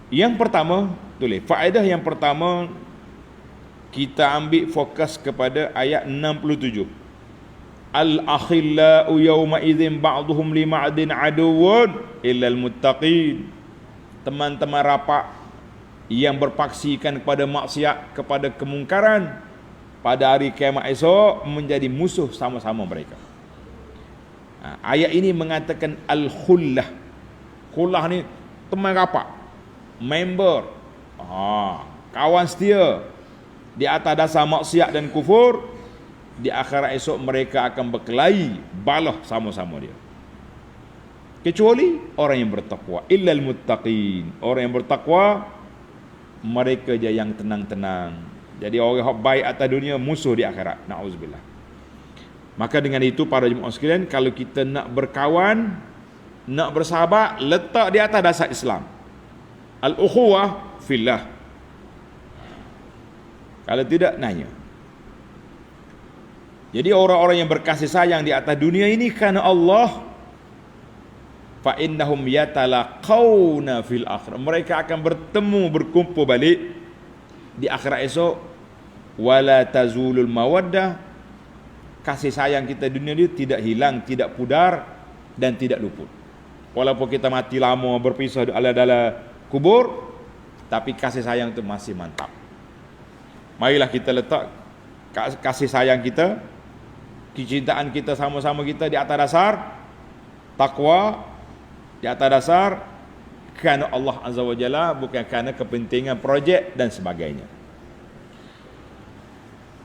Yang pertama, tulis faedah yang pertama, kita ambil fokus kepada ayat 67. Al-akhillau yawma idzin ba'duhum li ma'din aduwwun illal muttaqin. Teman-teman rapat yang berpaksikan kepada maksiat, kepada kemungkaran, pada hari kiamat esok menjadi musuh sama-sama mereka. Ayat ini mengatakan al-khullah. Khullah ni teman rapat, member, kawan setia di atas dasar maksiat dan kufur. Di akhirat esok mereka akan berkelahi balah sama-sama dia, kecuali orang yang bertakwa. Illal muttaqin, orang yang bertakwa mereka je yang tenang-tenang. Jadi orang yang baik atas dunia, musuh di akhirat. Na'udzubillah. Maka dengan itu para jemaah sekalian, kalau kita nak berkawan, nak bersahabat, letak di atas dasar Islam, al-ukhuwah fillah. Kalau tidak, nanya. Jadi orang-orang yang berkasih sayang di atas dunia ini kerana Allah, fa innahum yatalaqawna fil akhirah, mereka akan bertemu, berkumpul balik di akhirat esok. Wala tazulul mawaddah, kasih sayang kita dunia ini tidak hilang, tidak pudar dan tidak luput. Walaupun kita mati lama, berpisah di dalam kubur, tapi kasih sayang itu masih mantap. Marilah kita letak kasih sayang kita, kecintaan kita sama-sama kita di atas dasar takwa, di atas dasar kerana Allah Azza wa Jalla, bukan kerana kepentingan projek dan sebagainya.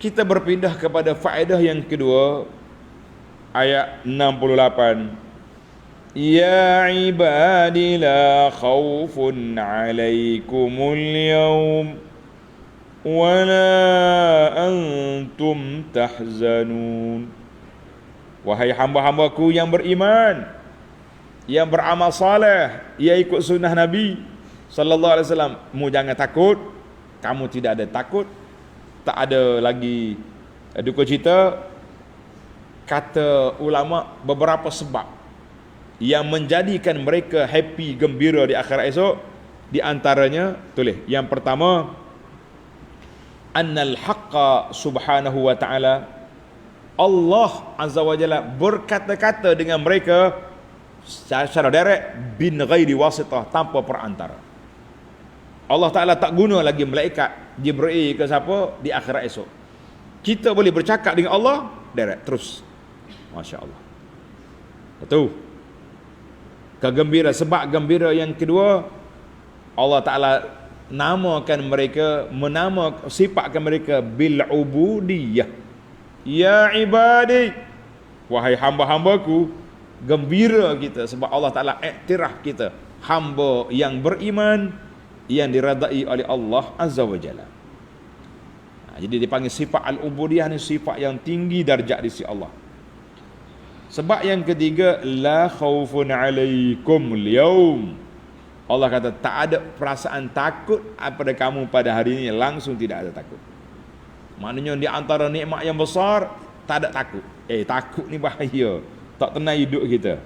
Kita berpindah kepada faedah yang kedua, ayat 68. Ya ibadi la khawfun alaikumul yawm wa la antum tahzanun. Wahai hamba-hambaku yang beriman, yang beramal saleh, yang ikut sunnah Nabi sallallahu alaihi wasallam, mu jangan takut, kamu tidak ada takut, tak ada lagi duka cita. Kata ulama beberapa sebab yang menjadikan mereka happy, gembira di akhirat esok. Di antaranya, tulis, yang pertama, annal haqqa subhanahu wa ta'ala, Allah Azza wa Jalla berkata-kata dengan mereka secara direct, bin ghairi wasitah, tanpa perantara. Allah Ta'ala tak guna lagi malaikat Jibril ke siapa di akhirat esok. Kita boleh bercakap dengan Allah direct terus. Masya Allah. Itu kegembira. Sebab gembira yang kedua, Allah Ta'ala sifatkan mereka bil ubudiyah. Ya ibadi, wahai hamba-hambaku, gembira kita sebab Allah Ta'ala iktiraf kita hamba yang beriman, yang diradai oleh Allah Azza wa Jalla. Jadi dipanggil sifat al-ubudiyah ni sifat yang tinggi darjat di sisi Allah. Sebab yang ketiga, la khaufun alaikum al-yawm, Allah kata tak ada perasaan takut pada kamu pada hari ini, langsung tidak ada takut. Maknanya di antara nikmat yang besar, tak ada takut. Takut ni bahaya, tak tenang hidup kita.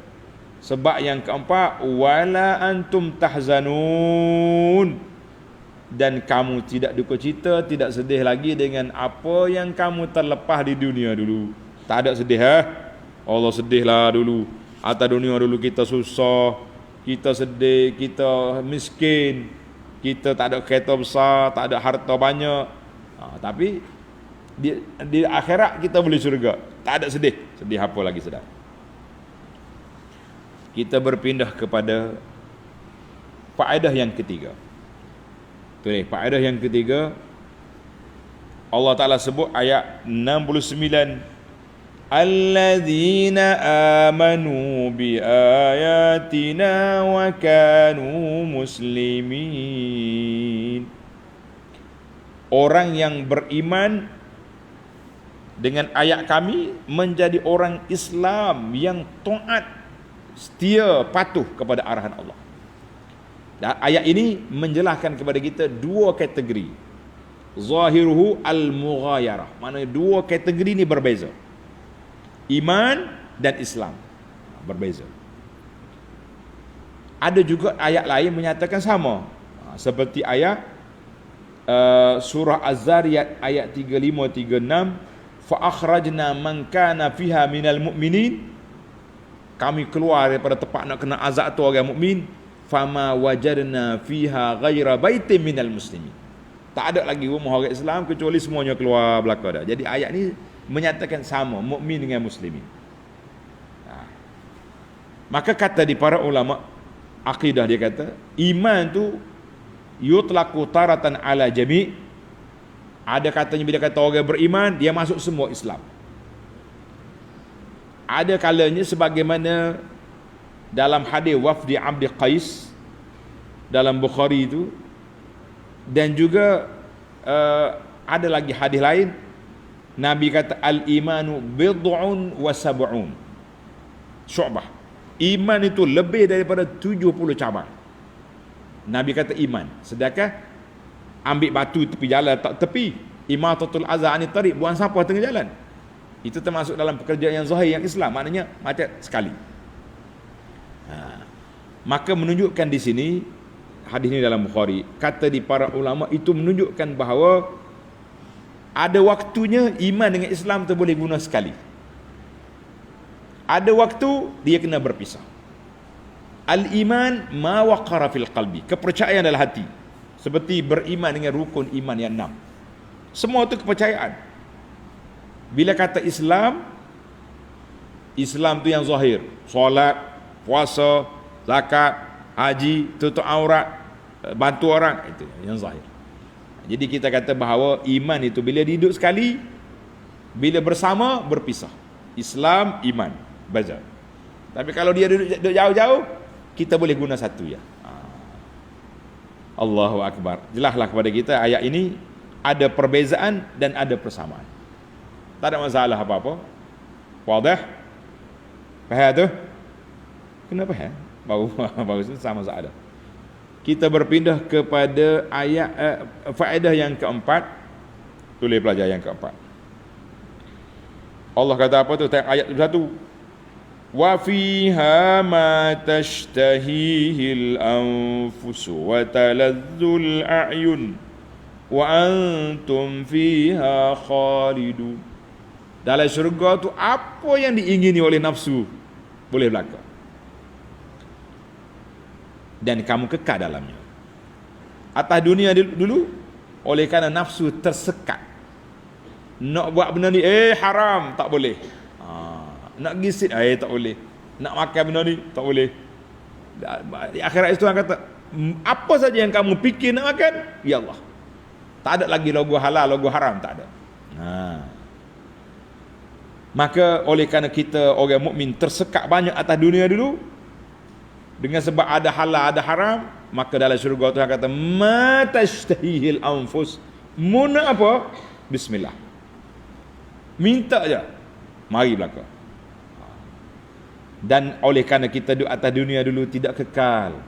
Sebab yang keempat, wala antum tahzanun, dan kamu tidak duka cita, tidak sedih lagi dengan apa yang kamu terlepas di dunia dulu. Tak ada sedih. Allah sedihlah dulu, atas dunia dulu kita susah, kita sedih, kita miskin, kita tak ada kereta besar, tak ada harta banyak. Tapi di akhirat kita boleh syurga, tak ada sedih. Sedih apa lagi, sedar? Kita berpindah kepada faedah yang ketiga. Tulis, faedah yang ketiga, Allah Ta'ala sebut ayat 69, alladzina amanu bi ayatina wa kanu muslimin. Orang yang beriman dengan ayat kami menjadi orang Islam yang taat, setia, patuh kepada arahan Allah. Dan ayat ini menjelaskan kepada kita dua kategori. Zahiruhu al-mughayarah, maknanya dua kategori ini berbeza. Iman dan Islam berbeza. Ada juga ayat lain menyatakan sama. Seperti ayat surah Az-Zariyat ayat 35-36, fa akhrajna man kana fiha minal mu'minin, kami keluar daripada tempat nak kena azab tu orang mukmin, fama wajadna fiha ghaira baitin minal muslimin, tak ada lagi rumah orang Islam kecuali semuanya keluar belaka dah. Jadi ayat ni menyatakan sama mukmin dengan muslimin. Maka kata di para ulama akidah, dia kata iman tu yutlaqu taratan ala jami'. Ada katanya bila kata orang beriman dia masuk semua Islam. Ada kalanya sebagaimana dalam hadis wafdi Abdi Qais dalam Bukhari itu, dan juga ada lagi hadis lain Nabi kata al-imanu bid'un wa sab'un syu'bah. Iman itu lebih daripada 70 cabang. Nabi kata iman. Sedangkan ambil batu tepi jalan tak tepi, imatatul azza anit tariq, buang sampah tengah jalan, itu termasuk dalam pekerjaan yang zahir yang Islam, maknanya macam sekali. Maka menunjukkan di sini hadis ini dalam Bukhari, kata di para ulama itu menunjukkan bahawa ada waktunya iman dengan Islam tu boleh guna sekali. Ada waktu dia kena berpisah. Al-iman ma waqara fil qalbi, kepercayaan dalam hati, seperti beriman dengan rukun iman yang 6. Semua itu kepercayaan. Bila kata Islam, Islam tu yang zahir, solat, puasa, zakat, haji, tutup aurat, bantu orang, itu yang zahir. Jadi kita kata bahawa iman itu bila duduk sekali, bila bersama berpisah. Islam, iman, baca. Tapi kalau dia duduk jauh-jauh, kita boleh guna satu ya. Allahu Akbar. Jelaslah kepada kita ayat ini ada perbezaan dan ada persamaan. Tak ada masalah apa-apa. Wadah? Faham tu? Kenapa ya? Baru sama sahaja. Kita berpindah kepada ayat faedah yang keempat. Tulis pelajar yang keempat. Allah kata apa tu? Ayat 1. Wa fiha ma tashtahihil anfus wa talazzul a'yun wa antum fiha khalidun. Dalam syurga tu apa yang diingini oleh nafsu boleh berlaku, dan kamu kekal dalamnya. Atas dunia dulu, oleh kerana nafsu tersekat, nak buat benda ni haram, tak boleh. Nak gisit tak boleh. Nak makan benda ni tak boleh. Di akhirat itu orang kata, apa saja yang kamu fikir nak makan, ya Allah, tak ada lagi logo halal, logo haram, tak ada. Maka oleh kerana kita orang mukmin tersekat banyak atas dunia dulu, dengan sebab ada halal ada haram, maka dalam syurga Tuhan kata ma tashtahihil anfus, muna apa? Bismillah, minta je, mari belaka. Dan oleh kerana kita duduk atas dunia dulu tidak kekal,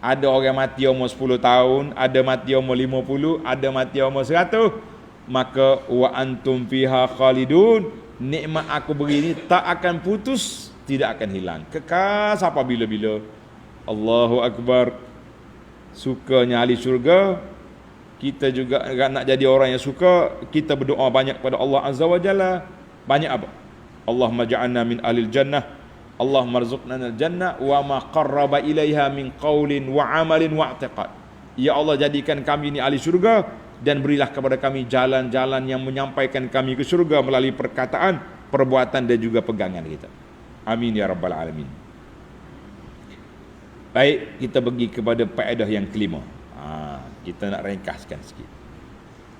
ada orang mati umur 10 tahun, ada mati umur 50, ada mati umur 100, maka wa antum fiha khalidun, nikmat aku beri ni tak akan putus, tidak akan hilang, kekal sampai bila-bila. Allahu Akbar. Sukanya ahli syurga, kita juga nak jadi orang yang suka, kita berdoa banyak kepada Allah Azza wa Jalla. Banyak apa? Allahumma ja'alna min ahlil jannah, Allahumma rzuqna al-jannah wa ma qarraba ilaiha min qaulin wa amalin wa i'tiqad. Ya Allah, jadikan kami ni ahli syurga, dan berilah kepada kami jalan-jalan yang menyampaikan kami ke syurga melalui perkataan, perbuatan dan juga pegangan kita. Amin ya rabbal alamin. Baik, kita pergi kepada faedah yang kelima. Kita nak ringkaskan sikit.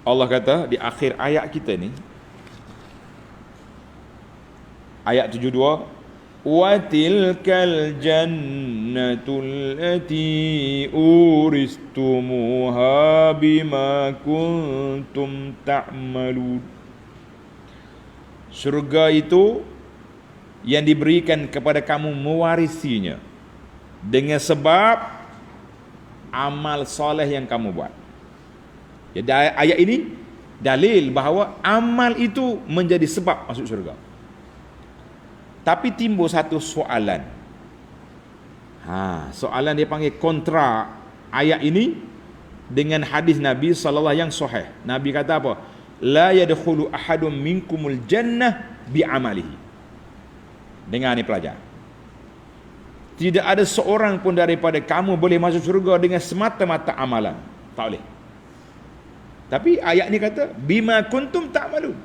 Allah kata di akhir ayat kita ni, ayat 72, wa tilkal jannatul lati uristumuha bima kuntum ta'malun. Syurga itu yang diberikan kepada kamu mewarisinya dengan sebab amal soleh yang kamu buat. Jadi ayat ini dalil bahawa amal itu menjadi sebab masuk syurga. Tapi timbul satu soalan. Soalan dia panggil kontra ayat ini dengan hadis Nabi sallallahu yang sahih. Nabi kata apa? La yadkhulu ahadun minkumul jannah bi'amalihi. Dengar ni pelajar. Tidak ada seorang pun daripada kamu boleh masuk syurga dengan semata-mata amalan. Tak boleh. Tapi ayat ni kata bima kuntum ta'malun.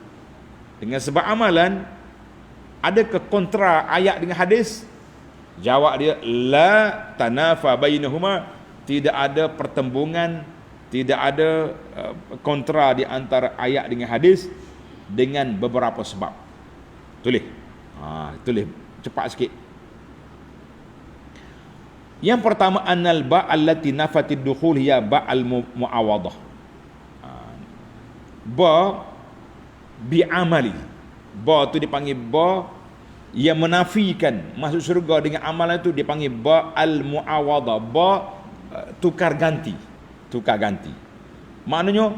Dengan sebab amalan. Adakah kontra ayat dengan hadis? Jawab dia, la tanafa bainahuma. Tidak ada pertembungan, tidak ada kontra di antara ayat dengan hadis dengan beberapa sebab. Tulis. Tulis cepat sikit. Yang pertama, annal ba allati nafatid dukhul hiya ba al muawadah. Ba bi amali. Ba tu dipanggil ba yang menafikan masuk syurga dengan amalan itu dipanggil ba al muawadah. Ba tukar ganti. Maknanya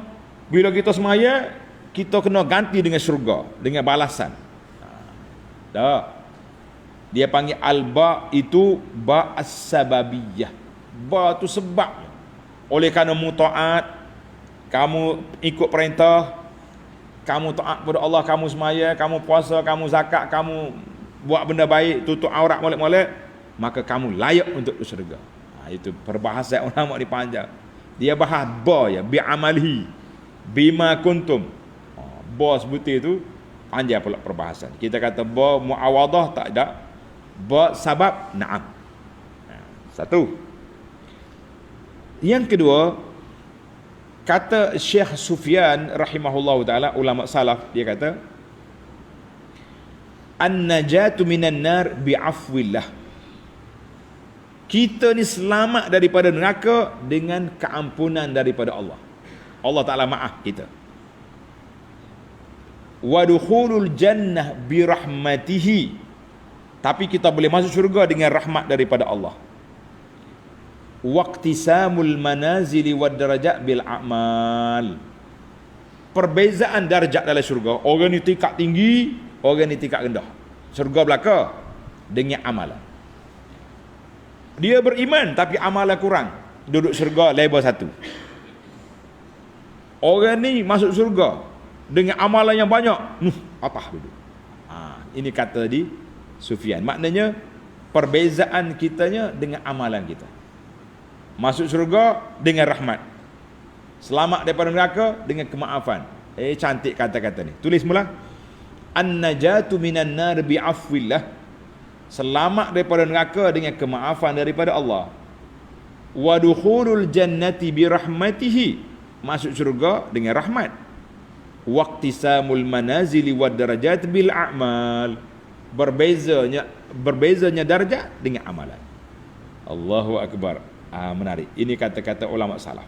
bila kita semaya, kita kena ganti dengan syurga, dengan balasan. Dia panggil al-ba itu ba as-sababiyah. Ba tu sebab. Oleh kerana mu taat, kamu ikut perintah, kamu taat kepada Allah, kamu semaya, kamu puasa, kamu zakat, kamu buat benda baik, tutup aurat molek-molek, maka kamu layak untuk ke syurga. Itu perbahasan ulama di panjang. Dia bahas ba ya, bi amalihi, bima kuntum. Ba sebutir tu panjang pula perbahasan. Kita kata ba muawadah tak ada. Ba sabab na'am. Satu. Yang kedua, kata Syekh Sufyan rahimahullah taala, ulama salaf, dia kata an-najatu minan nar bi'afwillah. Kita ni selamat daripada neraka dengan keampunan daripada Allah. Allah Ta'ala maaf kita. Wa dukhulul jannah birahmatihi. Tapi kita boleh masuk syurga dengan rahmat daripada Allah. Waqtisamul manazili wad darajat bil a'mal. Perbezaan darjat dalam syurga. Orang ni tingkat tinggi, orang ni tingkat rendah. Syurga belaka dengan amalan. Dia beriman tapi amalan kurang, duduk syurga level 1. Orang ni masuk syurga dengan amalan yang banyak, patah duduk. Ini kata di Sufyan. Maknanya perbezaan kitanya dengan amalan kita. Masuk syurga dengan rahmat, selamat daripada neraka dengan kemaafan. Cantik kata-kata ni. Tulis mula. An-najatu minan nar bi'afwillah. Selamat daripada neraka dengan kemaafan daripada Allah. Wa dukhulul jannati birahmatihi. Masuk syurga dengan rahmat. Waqtisamul manazili wad darajat bil a'mal. Berbezanya darjat dengan amalan. Allahu akbar. Menarik. Ini kata-kata ulama salaf.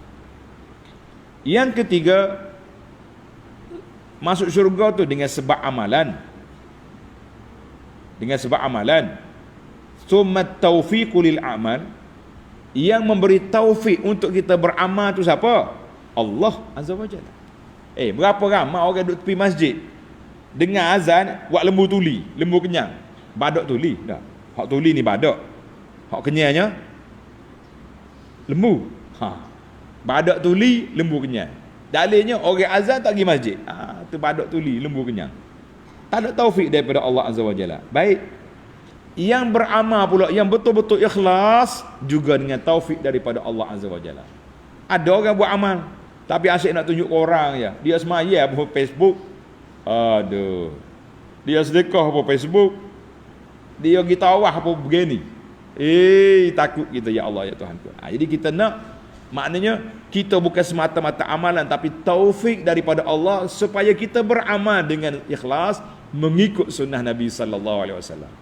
Yang ketiga, masuk syurga tu dengan sebab amalan. Dengan sebab amalan. Summat taufiqu lil amal. Yang memberi taufik untuk kita beramal tu siapa? Allah Azza wa Jalla. Berapa ramai orang duduk tepi masjid dengar azan buat lembu tuli, lembu kenyang. Badak tuli dah. Hak tuli ni badak. Hak kenyangnya lembu. Badak tuli, lembu kenyang. Dalilnya orang azan tak pergi masjid. Tu badak tuli, lembu kenyang. Tak ada taufik daripada Allah Azza wa Jalla. Baik. Yang beramal pula, yang betul-betul ikhlas, juga dengan taufik daripada Allah Azza wa Jalla. Ada orang buat amal tapi asyik nak tunjuk ke orang je. Dia semaya apa Facebook. Aduh. Dia sedekah apa Facebook. Dia pergi tawaf apa begini. Takut kita, ya Allah ya Tuhan. Jadi kita nak, maknanya kita bukan semata-mata amalan tapi taufik daripada Allah supaya kita beramal dengan ikhlas mengikut sunnah Nabi sallallahu alaihi wasallam.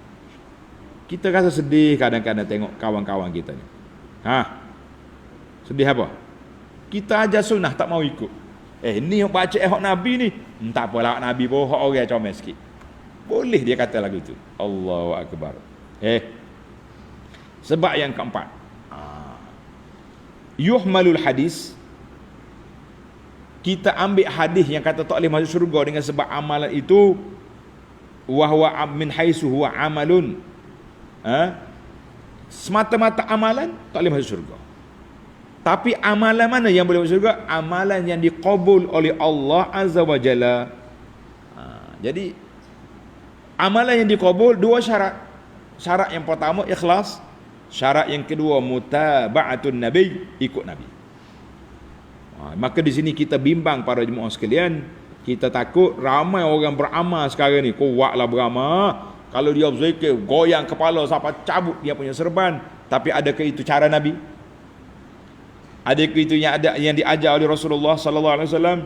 Kita rasa sedih kadang-kadang tengok kawan-kawan kita ni. Sedih apa? Kita ajar sunnah tak mau ikut. Ni yang baca hak Nabi ni. Tak apalah hak Nabi pun hak orang comel sikit. Boleh dia kata lagu tu. Allahu akbar. Sebab yang keempat. Yuhmalul hadis. Kita ambil hadis yang kata tak boleh masuk syurga dengan sebab amalan itu. Wahwa min haisu huwa amalun. Semata-mata amalan tak boleh masuk syurga. Tapi amalan mana yang boleh masuk syurga? Amalan yang diqabul oleh Allah Azza wa Jalla. Jadi amalan yang diqabul dua syarat. Syarat yang pertama ikhlas, syarat yang kedua mutaba'atun nabi, ikut nabi. Maka di sini kita bimbang para jemaah sekalian, kita takut ramai orang beramal sekarang ni, kuatlah beramal. Kalau dia berzikir, goyang kepala sampai cabut dia punya serban. Tapi adakah itu cara Nabi? Adakah itu yang diajar oleh Rasulullah sallallahu alaihi wasallam?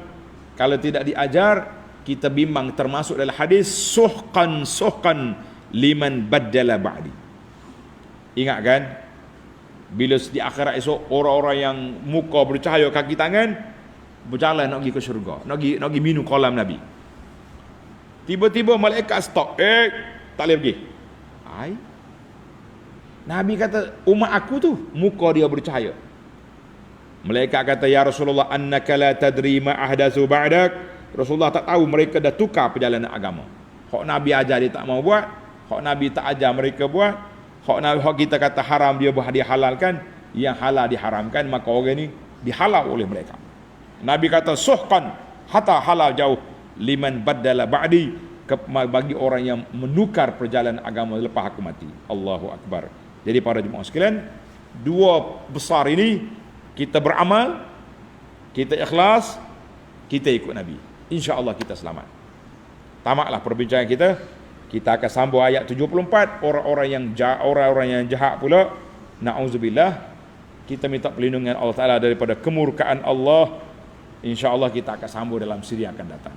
Kalau tidak diajar, kita bimbang termasuk dalam hadis suhqan liman baddala ba'di. Ingat kan? Bila di akhirat esok orang-orang yang muka bercahaya kaki tangan berjalan nak pergi ke syurga, nak pergi minum kolam Nabi. Tiba-tiba malaikat stop. Tak boleh pergi. Nabi kata, umat aku tu muka dia bercahaya. Malaikat kata, ya Rasulullah, annaka la tadri ma ahdatsu ba'dak. Rasulullah tak tahu mereka dah tukar perjalanan agama. Hak Nabi ajar dia tak mau buat, hak Nabi tak ajar mereka buat, hak kita kata haram dia halalkan, yang halal diharamkan, maka orang ni dihalau oleh mereka. Nabi kata suhqan hatta halal jauh liman baddala ba'di, bagi orang yang menukar perjalanan agama lepas aku mati. Allahu akbar. Jadi para jemaah sekalian, dua besar ini, kita beramal, kita ikhlas, kita ikut Nabi, insya-Allah kita selamat. Tamatlah perbincangan kita. Kita akan sambung ayat 74, orang-orang yang jahat pula, na'udzubillah. Kita minta perlindungan Allah Taala daripada kemurkaan Allah. Insya-Allah kita akan sambung dalam siri yang akan datang.